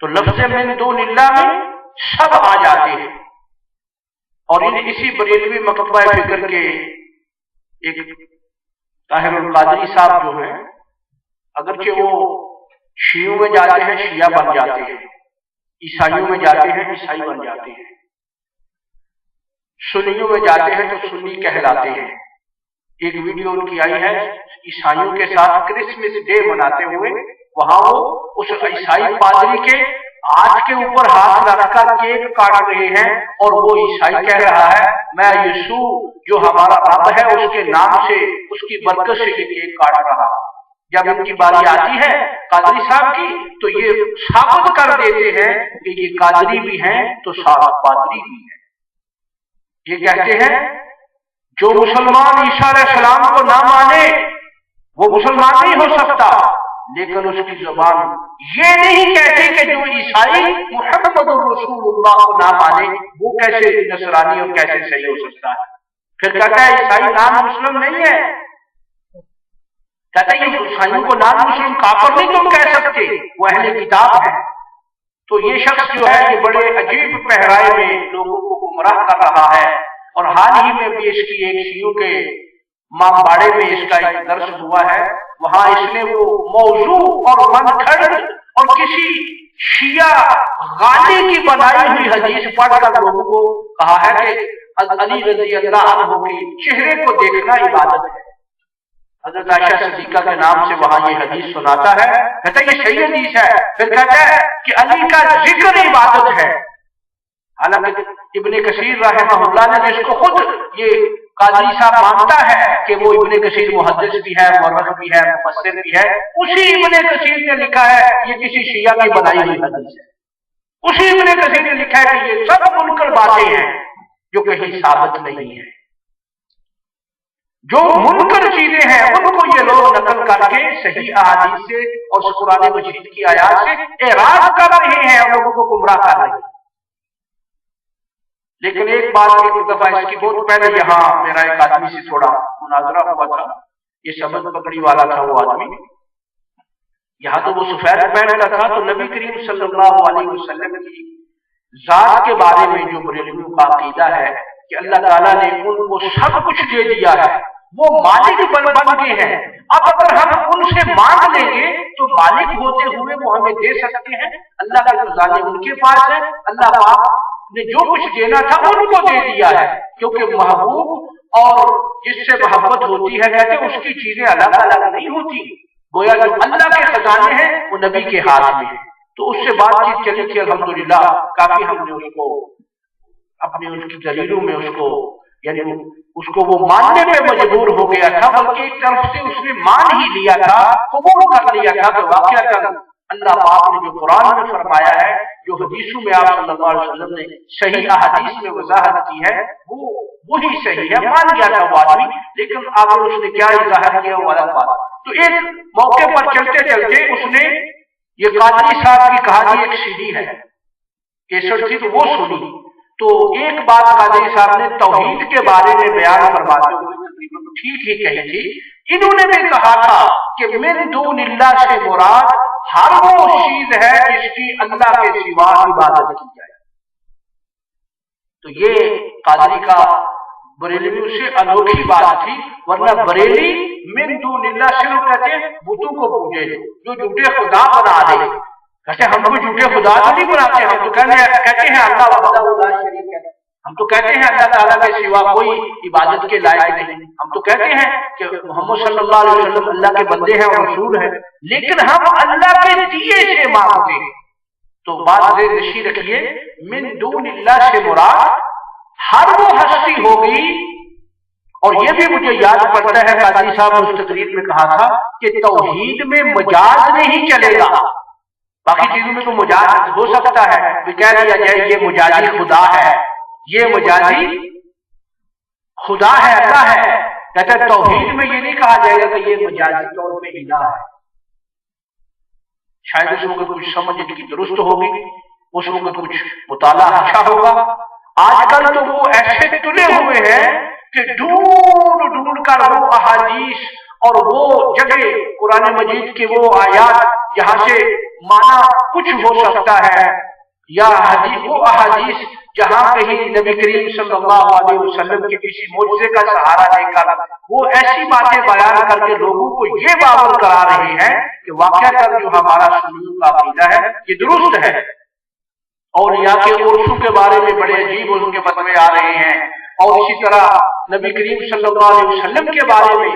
تو لفظ من دون اللہ میں سب آ جاتے ہیں. اور اسی بریلوی مکتبہ فکر کے ایک طاہر القادری صاحب جو ہیں، اگرچہ وہ شیعوں میں جاتے ہیں شیعہ بن جاتے ہیں، عیسائیوں میں جاتے ہیں عیسائی بن جاتے ہیں، سنیوں میں جاتے ہیں تو سنی کہلاتے ہیں. ایک ویڈیو ان کی آئی ہے عیسائیوں کے ساتھ کرسمس ڈے مناتے ہوئے، وہاں وہ اس عیسائی پادری کے ہاتھ کے اوپر ہاتھ رکھ کر کیک کاٹ رہے ہیں، اور وہ عیسائی کہہ رہا ہے میں یسوع جو ہمارا رب ہے اس کے نام سے، اس کی برکت سے یہ کیک کاٹ رہا. جب ان کی باری آتی ہے قادری صاحب کی تو یہ ثابت کر دیتے ہیں کہ یہ قادری بھی ہیں تو ساتھ پادری بھی ہیں. یہ کہتے ہیں جو مسلمان عیسیٰ علیہ السلام کو نہ مانے وہ مسلمان نہیں ہو سکتا، لیکن اس کی زبان یہ نہیں کہتی کہ جو عیسائی محمد رسول اللہ کو نہ مانے وہ کیسے نصرانی اور کیسے صحیح ہو سکتا ہے. پھر کہتا ہے عیسائی نان مسلم نہیں ہے، کہتا ہے یہ عیسائیوں کو نان مسلم کافر نہیں تم کہہ سکتے، وہ اہل کتاب ہے. تو یہ شخص جو ہے یہ بڑے عجیب پہرائے میں لوگوں کو گمراہ کر رہا ہے. اور حال ہی میں بھی اس کی ایک شیعوں کے مامباڑے میں اس کا ایک درس ہوا ہے، وہاں اس نے وہ موضوع اور منکھڑ اور کسی شیعہ غالی کی بنائی ہوئی حدیث پڑھ کر لوگوں کو کہا ہے کہ علی رضی اللہ عنہ کے چہرے کو دیکھنا عبادت ہے. حضرت عائشہ صدیقہ کے نام سے وہاں یہ حدیث سناتا ہے، کہتا ہے یہ صحیح حدیث ہے. پھر کہتا ہے کہ علی کا ذکر عبادت ہے. حالانکہ ابن کثیر رحمہ اللہ نے جس کو خود یہ قادری صاحب مانتا ہے کہ وہ ابن کثیر محدث بھی ہے، مورخ بھی ہے، مفسر بھی ہے، اسی ابن کثیر نے لکھا ہے یہ کسی شیعہ کی بنائی ہوئی حدیث ہے. اسی ابن کثیر نے لکھا ہے کہ یہ سب منکر باتیں ہیں جو کہیں ثابت نہیں ہے. جو منکر چیزیں ہیں ان کو یہ لوگ نقل کر کے صحیح احادیث سے اور قرآن مجید کی آیات سے اعراض کر رہے ہیں اور لوگوں کو گمراہ کر رہے ہیں. لیکن ایک بات ایک دفعہ اس کی بہت پہلے یہاں میرا ایک آدمی سے تھوڑا مناظرہ ہوا تھا، یہ سبز پکڑی والا تھا وہ آدمی. یہاں تو وہ سفید پہنتا تھا تو نبی کریم صلی اللہ علیہ وسلم کی ذات کے بارے میں جو بریلویوں کا عقیدہ ہے کہ اللہ تعالیٰ نے ان کو سب کچھ دے دیا ہے، وہ مالک بن گئے ہیں. اب اگر ہم ان سے مانگ لیں گے تو مالک ہوتے ہوئے وہ ہمیں دے سکتے ہیں. اللہ کے خزانے ان کے پاس ہے، اللہ پاک نے جو کچھ دینا تھا ان کو دے دیا ہے، کیونکہ محبوب اور جس سے محبت ہوتی ہے کہتے ہیں اس کی چیزیں الگ الگ نہیں ہوتی. گویا جو اللہ کے خزانے ہیں وہ نبی کے ہاتھ میں ہے. تو اس سے بات چیت چلی تھی الحمدللہ، کافی ہم نے اس کو اپنی اس کی دلیلوں میں اس کو یعنی اس کو وہ ماننے پہ مجبور ہو گیا تھا، بلکہ ایک طرف سے اس نے مان ہی لیا تھا، قبول کر لیا تھا کہ واقعہ اللہ پاک نے جو قرآن میں فرمایا ہے، جو حدیثوں میں آپ صلی اللہ علیہ وسلم نے صحیح احادیث میں وضاحت کی ہے وہی صحیح ہے. مان گیا تھا وہ آدمی، لیکن آگے اس نے کیا اظہار کیا وہ الگ بات. تو ایک موقع پر چلتے چلتے اس نے یہ قادری صاحب کی کہانی ایک سیڑھی ہے کیسٹ تھی تو وہ سنی. تو ایک بات قادری صاحب نے توحید کے بارے میں بیان فرماتے ہوئے تقریباً ٹھیک ہی کہی تھی. انہوں نے بھی کہا تھا کہ من دون اللہ سے مراد ہر وہ چیز ہے جس کی اللہ کے سوا عبادت کی جائے. تو یہ قادری کا بریلویوں سے انوکھی بات تھی، ورنہ بریلی من دون اللہ سے لوگ کہتے ہیں بتوں کو پوجے جو جھوٹے خدا بنا دے. کہتے ہم کو جھوٹے خدا تو نہیں بناتے، ہم تو کہتے ہیں اللہ وحدہ لا شریک ہے، ہم تو کہتے ہیں اللہ تعالیٰ کے سوا کوئی عبادت کے لائق نہیں، ہم تو کہتے ہیں کہ محمد صلی اللہ علیہ وسلم اللہ کے بندے ہیں اور رسول ہیں، لیکن ہم اللہ کے دیے سے مانگتے ہیں. تو بات ذہن نشین رکھیے، من دون اللہ سے مراد ہر وہ ہستی ہوگی. اور یہ بھی مجھے یاد پڑتا ہے قادری صاحب نے اس تقریر میں کہا تھا کہ توحید میں مجاز نہیں چلے گا. باقی چیزوں میں تو مجاز ہو سکتا ہے کہ کہہ دیا جائے یہ مجازی خدا ہے، یہ مجازی خدا ہے، اللہ ہے. کہتا ہے توحید میں یہ نہیں کہا جائے گا کہ یہ مجازی طور پہ الہ ہے. شاید اس وقت کچھ سمجھ ان کی درست ہوگی، اس وقت کچھ مطالعہ اچھا ہوگا. آج کل تو وہ ایسے تلے ہوئے ہیں کہ ڈھونڈ ڈھونڈ کر وہ احادیث اور وہ جگہ قرآن مجید کے وہ آیات جہاں سے معنی کچھ ہو سکتا ہے، یا وہ احادیث جہاں کہیں نبی کریم صلی اللہ علیہ وسلم کے کسی معجزے کا سہارا لے کر وہ ایسی باتیں بیان کر کے لوگوں کو یہ باور کرا رہے ہیں کہ واقعہ جو ہمارا سلوک کا عقیدہ ہے یہ درست ہے۔ اولیاء کے عرصوں کے بارے میں بڑے عجیب ان کے فتوے آ رہے ہیں، اور اسی طرح نبی کریم صلی اللہ علیہ وسلم کے بارے میں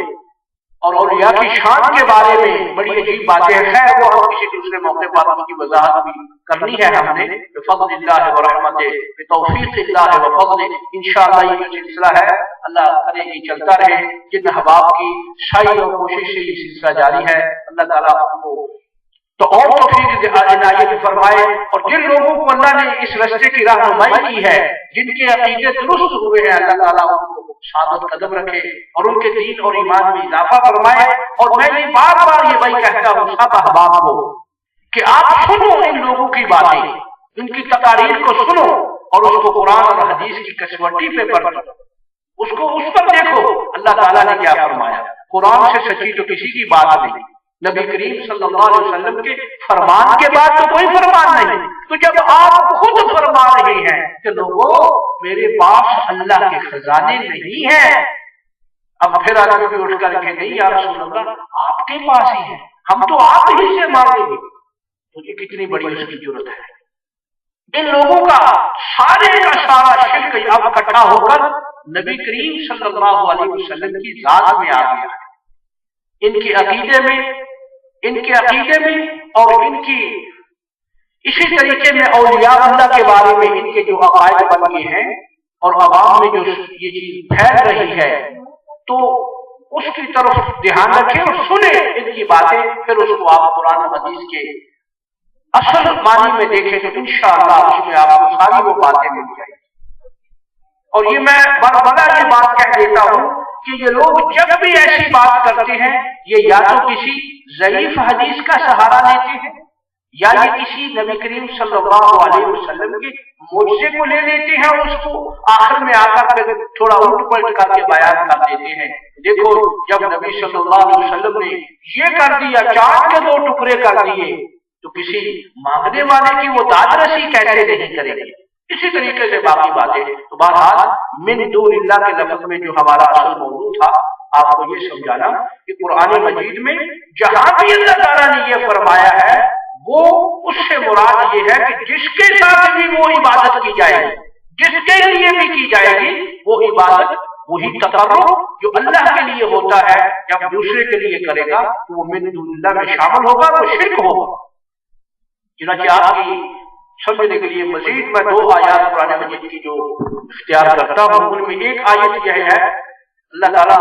اور اولیاء کی شان کے بارے میں بڑی عجیب باتیں ہیں۔ خیر وہ ہم کسی دوسرے موقع پر اس کی وضاحت بھی کرنی ہے ہم نے، بفضل اللہ و رحمت، بتوفیق اللہ و فضل۔ انشاءاللہ یہ جو سلسلہ ہے اللہ کرے یہ چلتا رہے، جن احباب کی سعی اور کوشش سے یہ سلسلہ جاری ہے، اللہ تعالیٰ کو تو اور توفیق عنایت فرمائے، اور جن لوگوں کو اللہ نے اس رستے کی رہنمائی کی ہے، جن کے عقیدے درست ہوئے ہیں، اللہ تعالیٰ ان کو ثابت قدم رکھے اور ان کے دین اور ایمان میں اضافہ فرمائے۔ اور میں یہ بار بار یہ بھائی کہتا ہوں سب احباب کو کہ آپ سنو ان لوگوں کی باتیں، ان کی تقاریر کو سنو اور اس کو قرآن اور حدیث کی کسوٹی پہ پڑھو، اس کو اس پر دیکھو اللہ تعالیٰ نے کیا فرمایا۔ قرآن سے سچی تو کسی کی بات نہیں، نبی کریم صلی اللہ علیہ وسلم کے فرمان کے بعد تو کوئی فرمان نہیں۔ تو جب آپ خود فرما رہے ہیں کہ لوگوں میرے پاس اللہ کے خزانے نہیں ہیں، اب پھر آدمی بھی اٹھ کر کے نہیں یا رسول اللہ آپ کے پاس ہی ہیں، ہم تو آپ ہی سے مانگیں گے، تو یہ کتنی بڑی اس کی ضرورت ہے۔ ان لوگوں کا سارے کا سارا شرک اب اکٹھا ہو کر نبی کریم صلی اللہ علیہ وسلم کی ذات میں آ گیا ہے، ان کے عقیدے میں اور ان کی اسی طریقے میں اولیاء اللہ کے بارے میں ان کے جو عقائد بن گئے ہیں اور عوام میں جو یہ چیز پھیل رہی ہے، تو اس کی طرف دھیان رکھیں اور سنیں ان کی باتیں، پھر اس کو آپ قرآن و حدیث کے اصل معنی میں دیکھیں تو انشاءاللہ اس میں آپ کو ساری وہ باتیں مل جائیں گی۔ اور یہ میں بڑا یہ بات کہہ دیتا ہوں کہ یہ لوگ جب بھی ایسی بات کرتے ہیں یہ یا تو کسی ضعیف حدیث کا سہارا لیتے ہیں، یا یہ کسی نبی کریم صلی اللہ علیہ وسلم کے معجزے کو لے لیتے ہیں اور اس کو آخر میں آ کر تھوڑا الٹ پلٹ کر کے بیان کر دیتے ہیں۔ دیکھو جب نبی صلی اللہ علیہ وسلم نے یہ کر دیا، چاند کے 2 ٹکڑے کر دیے، تو کسی مانگنے والے کی وہ داد رسی کیسے نہیں کرے گی؟ اسی طریقے سے باقی باتیں۔ تو بہرحال من دون اللہ کے لفظ میں جو ہمارا اصل موضوع تھا آپ کو یہ سمجھانا کہ قرآن مجید میں جہاں بھی اللہ تعالیٰ نے یہ فرمایا ہے وہ اس سے مراد یہ ہے کہ جس کے ساتھ بھی وہ عبادت کی جائے گی، جس کے لیے بھی کی جائے گی، وہ عبادت وہی تقرب جو اللہ کے لیے ہوتا ہے جب دوسرے کے لیے کرے گا تو وہ من دون اللہ میں شامل ہوگا، وہ شرک ہوگا۔ چنانچہ آپ کی سمجھنے کے لیے مزید میں 2 آیات قرآن مجید کی جو اختیار کرتا ہوں، ان میں ایک آیت یہ ہے اللہ تعالیٰ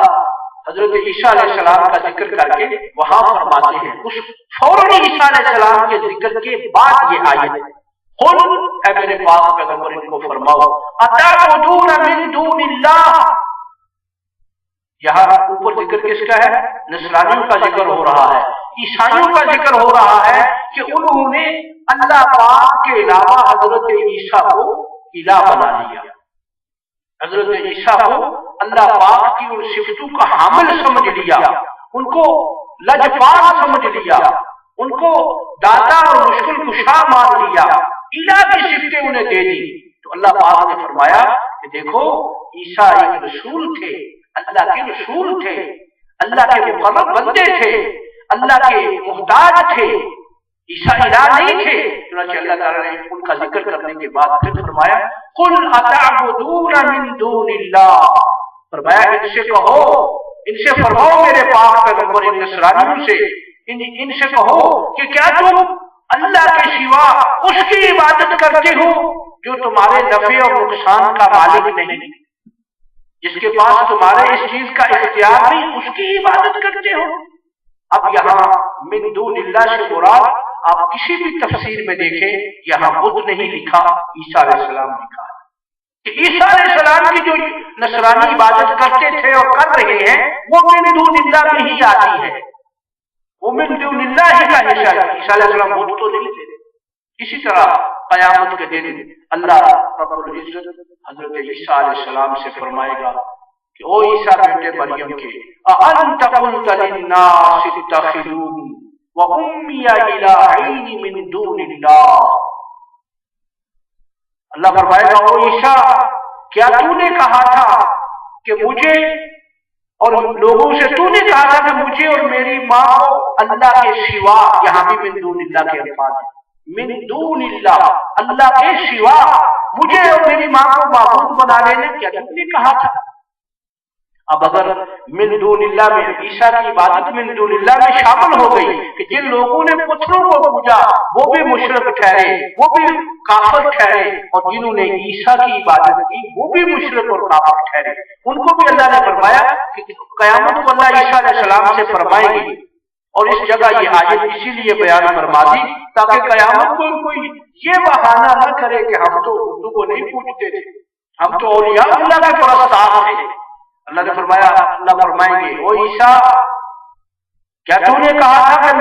حضرت عیسیٰ علیہ السلام کا ذکر کر کے وہاں فرماتے ہیں، اس فوراً عیسیٰ علیہ السلام کے ذکر کے بعد یہ آیت ہے، قل اے میرے پاک پیغمبر ان کو فرماؤ اتعبدون من دون اللہ۔ یہاں اوپر ذکر کس کا ہے؟ نصرانیوں کا ذکر ہو رہا ہے، عیسائیوں کا ذکر ہو رہا ہے کہ انہوں نے اللہ پاک کے علاوہ حضرت عیسیٰ کو الہ بنا لیا، حضرت عیسیٰ کو اللہ پاک کی ان صفتوں کا حامل سمجھ لیا، ان کو لجپال سمجھ لیا، ان کو داتا اور مشکل کشا مان لیا، الہ کی صفتیں انہیں دے دی۔ تو اللہ پاک نے فرمایا کہ دیکھو عیسیٰ ایک رسول تھے، اللہ کے رسول تھے، اللہ کے مقرب بندے تھے، اللہ کے محتاج تھے، عیسیٰ الہ نہیں تھے۔ چنانچہ اللہ تعالیٰ نے ان کا ذکر کرنے کے بعد پھر فرمایا قل اتعبدون من دون اللہ، فرمایا ان سے کہو، ان سے فرماؤ میرے پاک پیغمبر ان نصرانیوں سے، ان سے کہو کہ کیا تم اللہ کے سوا اس کی عبادت کرتے ہو جو تمہارے نفع اور نقصان کا مالک نہیں، جس کے پاس تمہارے اس چیز کا اختیار نہیں، اس کی عبادت کرتے ہو؟ اب یہاں من دون اللہ سے مراد آپ کسی بھی تفسیر میں دیکھیں یہاں بدھ نہیں لکھا، عیسیٰ علیہ السلام لکھا ہے کہ عیسیٰ علیہ السلام کی جو نصرانی عبادت کرتے تھے اور کر رہے ہیں وہ من دون اللہ میں ہی آتی ہے، وہ من دون اللہ ہی کا حصہ ہے۔ عیسیٰ علیہ السلام بدھ تو نہیں تھے۔ اسی طرح قیامت کے دن اللہ رب العزت حضرت عیسیٰ علیہ السلام سے فرمائے گا کہ او عیسیٰ بیٹے مریم کے اَأَنْتَ قُلْتَ لِلنَّاسِ اتَّخِذُونِي وَأُمِّيَ إِلَٰهَيْنِ مِن دُونِ اللَّهِ، اللہ فرمائے گا او عیسیٰ کیا تو نے کہا تھا کہ مجھے اور لوگوں سے تو نے کہا تھا کہ مجھے اور میری ماں کو اللہ کے سوا، یہاں بھی من دون اللہ کے الفاظ ہیں، من دون اللہ، اللہ کے سوا مجھے اور میری ماں کو معبود بنا لینے، کیا تم نے کہا تھا؟ اب اگر من دون اللہ میں عیسیٰ کی عبادت من دون اللہ میں شامل ہو گئی کہ جن لوگوں نے پتھروں کو پوجا وہ بھی مشرک ٹھہرے، وہ بھی کافر ٹھہرے، اور جنہوں نے عیسیٰ کی عبادت کی وہ بھی مشرک اور کافر ٹھہرے، ان کو بھی اللہ نے فرمایا کہ قیامت کو اللہ عیسیٰ علیہ السلام سے فرمائے گی۔ اور اس جگہ یہ آیت اسی لیے بیان فرما دی تاکہ قیامت کو کوئی یہ بہانہ نہ کرے کہ ہم تو اردو کو نہیں پوچھتے تھے، ہم تو اولیاء اللہ کے پرستار تھے۔ اللہ نے فرمایا، اللہ فرمائیں گے او عیسیٰ کیا تو نے کہا تھا کہ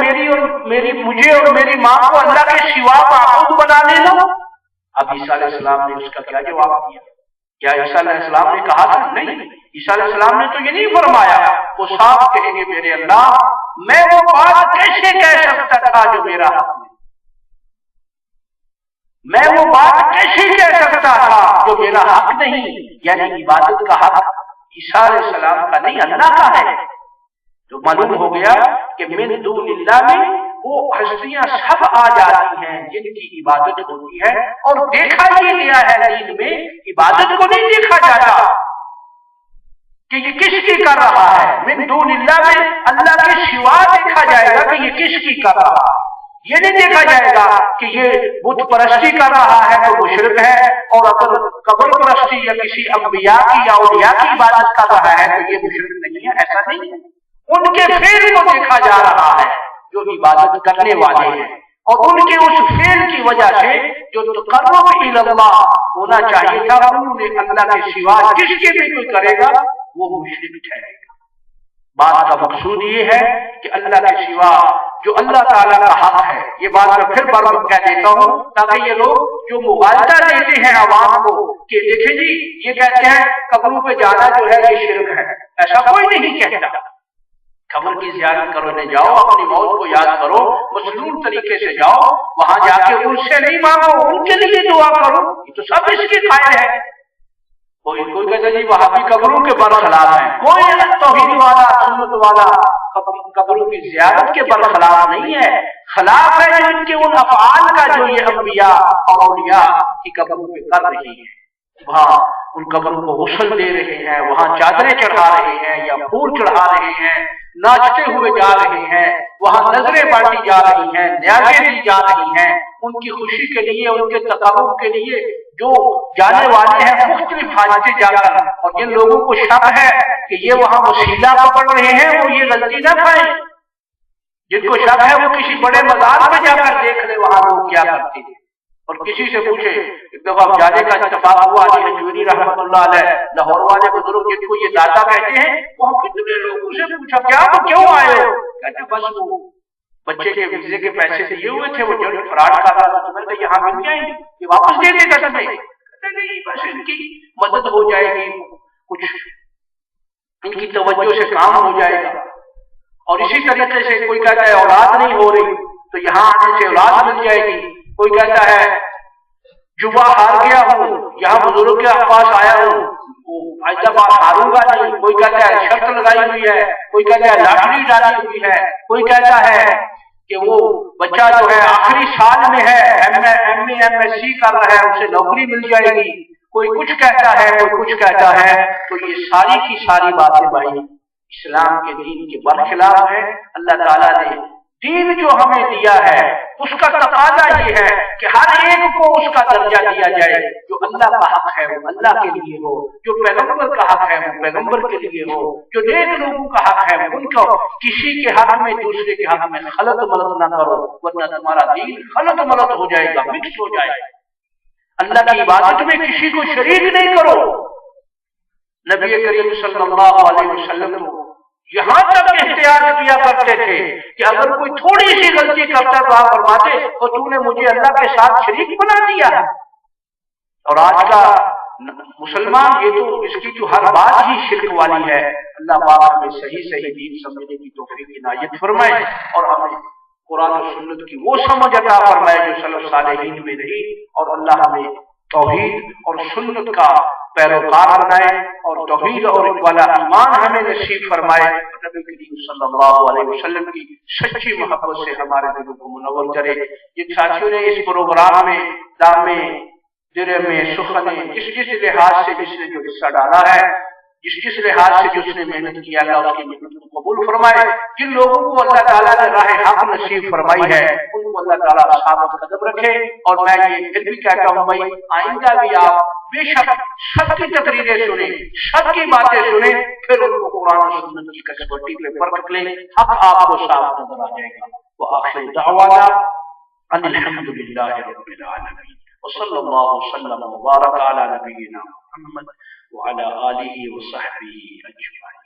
مجھے اور میری ماں کو اللہ کے سوا معبود بنا لینا؟ اب عیسیٰ علیہ السلام نے اس کا کیا جواب دیا؟ کیا عیسیٰ علیہ السلام نے کہا تھا؟ نہیں، عیسیٰ علیہ السلام نے تو یہ نہیں فرمایا، وہ صاف کہیں گے میرے اللہ میں وہ بات کیسے کہہ سکتا تھا جو میرا حق ہے، میں وہ بات کیسے کہہ سکتا تھا جو میرا حق نہیں، یعنی عبادت کا حق عیسیٰ علیہ السلام کا نہیں اللہ کا ہے۔ تو معلوم ہو گیا کہ من دون اللہ میں وہ ہستیاں سب آ جاتی ہیں جن کی عبادت ہوتی ہے، اور دیکھا یہ گیا ہے دین میں عبادت کو نہیں دیکھا جاتا کہ یہ کس کی کر رہا ہے، من دون اللہ میں اللہ کے سوا دیکھا جائے گا کہ یہ کس کی کر رہا ہے، یہ نہیں دیکھا جائے گا کہ یہ بت پرستی کر رہا ہے تو مشرک ہے، اور اگر قبر پرستی یا کسی انبیاء کی یا اولیاء کی عبادت کر رہا ہے تو یہ مشرک نہیں ہے، ایسا نہیں ہے۔ ان کے فعل کو دیکھا جا رہا ہے جو عبادت کرنے والے ہیں، اور ان کے اس فعل کی وجہ سے جو تقرب الی اللہ ہونا چاہیے تھا انہوں نے اللہ کے سوا جس کے بھی کوئی کرے گا وہ مشرک ٹھہرے گا۔ بات کا مقصود یہ ہے کہ اللہ کے سوا جو اللہ تعالیٰ کا حق ہے، یہ بات میں پھر بار بار کہہ دیتا ہوں تاکہ یہ لوگ جو مغالطہ دیتے ہیں عوام کو کہ دیکھیں جی یہ کہتے ہیں قبروں پہ جانا جو ہے یہ شرک ہے، ایسا کوئی نہیں کہتا۔ قبر کی زیارت کرنے جاؤ، اپنی موت کو یاد کرو، مصنون طریقے سے جاؤ، وہاں جا کے ان سے نہیں مانگو، ان کے لیے دعا کرو، یہ تو سب اس کی قائل ہے۔ کوئی کہتا جی وہاں بھی قبروں کے برخلاف ہیں، کوئی توحید والا سنت والا قبروں کی زیارت کے برخلاف نہیں ہے، خلاف ہے ان کے ان افعال کا جو یہ انبیاء اور اولیاء کی قبروں پہ کر رہی ہیں، وہاں ان قبروں کو غسل دے رہے ہیں، وہاں چادریں چڑھا رہے ہیں یا پھول چڑھا رہے ہیں، ناچتے ہوئے جا رہے ہیں، وہاں نظریں بانٹی جا رہی ہیں، نیازیں دی جا رہی ہیں، ان کی خوشی کے لیے، ان کے تقرب کے لیے جو جانے والے ہیں مختلف حاجتیں جا کر، اور جن لوگوں کو شک ہے کہ یہ وہاں وسیلہ پکڑ رہے ہیں وہ یہ غلطی نہ کھائیں، جن کو شک ہے وہ کسی بڑے مزار میں جا کر دیکھ لے وہاں لوگ کیا کرتے ہیں، اور کسی سے پوچھے۔ ایک دفعہ جانے کا اتفاق ہوا، علی حجویری رحمۃ اللہ علیہ لاہور والے بزرگ جن کو یہ داتا کہتے ہیں، وہاں کتنے لوگوں سے پوچھا کیا وہ کیوں آئے ہو؟ کہتے بس وہ بچے کے ویزے کے پیسے دیے ہوئے تھے، وہ جو فراڈ کر رہا تھا، تمہیں کہ یہاں مل جائیں گے، یہ واپس دے دے گا تمہیں۔ کہتے نہیں بس ان کی مدد ہو جائے گی، کچھ ان کی توجہ سے کام ہو جائے گا۔ اور اسی طریقے سے کوئی کہتا ہے اولاد نہیں ہو رہی تو یہاں آنے سے اولاد مل جائے گی، کوئی کہتا ہے جوا ہار گیا ہوں یہاں بزرگ کے پاس آیا ہوں ایسا بات ہاروں گا نہیں، کوئی کہتا ہے شرط لگائی ہوئی ہے، کوئی کہتا ہے لاٹری ڈالی ہوئی ہے، کوئی کہتا ہے کہ وہ بچہ جو ہے آخری سال میں ہے، ایم ایس سی کر رہا ہے، اسے نوکری مل جائے گی، کوئی کچھ کہتا ہے، کوئی کچھ کہتا ہے۔ تو یہ ساری کی ساری باتیں بھائی اسلام کے دین کے برخلاف ہے۔ اللہ تعالیٰ نے دین جو ہمیں دیا ہے اس کا تقاضا یہ ہے کہ ہر ایک کو اس کا درجہ دیا جائے، جو اللہ کا حق ہے وہ اللہ کے لیے ہو، جو پیغمبر کا حق ہے وہ پیغمبر کے لیے ہو، جو نیک لوگوں کا حق ہے ان کو کسی کے حق میں دوسرے کے حق میں خلط ملط نہ کرو، ورنہ تمہارا دین خلط ملط ہو جائے گا، مکس ہو جائے گا۔ اللہ کی عبادت میں کسی کو شریک نہیں کرو۔ نبی کریم صلی اللہ علیہ وسلم کو یہاں تک احتیاط کیا کرتے تھے کہ اگر کوئی تھوڑی سی غلطی کرتا تو آپ فرماتے تو نے مجھے اللہ کے ساتھ شریک بنا دیا۔ اور آج کا مسلمان یہ تو اس کی تو ہر بات ہی شرک والی ہے. اللہ پاک ہمیں صحیح صحیح دین سمجھنے کی توفیق عنایت فرمائے اور ہمیں قرآن و سنت کی وہ سمجھ عطا فرمائے جو سلف صالحین میں رہی, اور اللہ ہمیں توحید اور سنت کا پیروکار بنائے اور توحید اور والا ایمان ہمیں نصیب فرمائے. نبی کریم صلی اللہ علیہ وسلم کی سچی محبت سے ہمارے دلوں کو منور کرے. یہ ساتھیوں نے اس پروگرام میں دامے درے میں سخنے جس لحاظ سے جس نے جو حصہ ڈالا ہے, جس لحاظ سے جس نے محنت کیا, اللہ اس کی محنت کو قبول فرمائے. جن لوگوں کو اللہ تعالیٰ نے راہ حق نصیب فرمائی ہے ان کو اللہ تعالیٰ ثابت قدم رکھے. اور میں یہ پھر بھی کہتا ہوں بھائی, آئندہ بھی آپ بے شک سب کی تقریریں سنیں, سب کی باتیں سنیں, پھر ان کو قرآن و سنت کی کسوٹی پہ پرکھ لیں, حق آپ کو صاف نظر آ جائے گا. وآخر دعوانا ان الحمد للہ رب العالمین وصلی اللہ وسلم وبارک علی نبینا محمد وعلى آلہ وصحبہ اجمعین.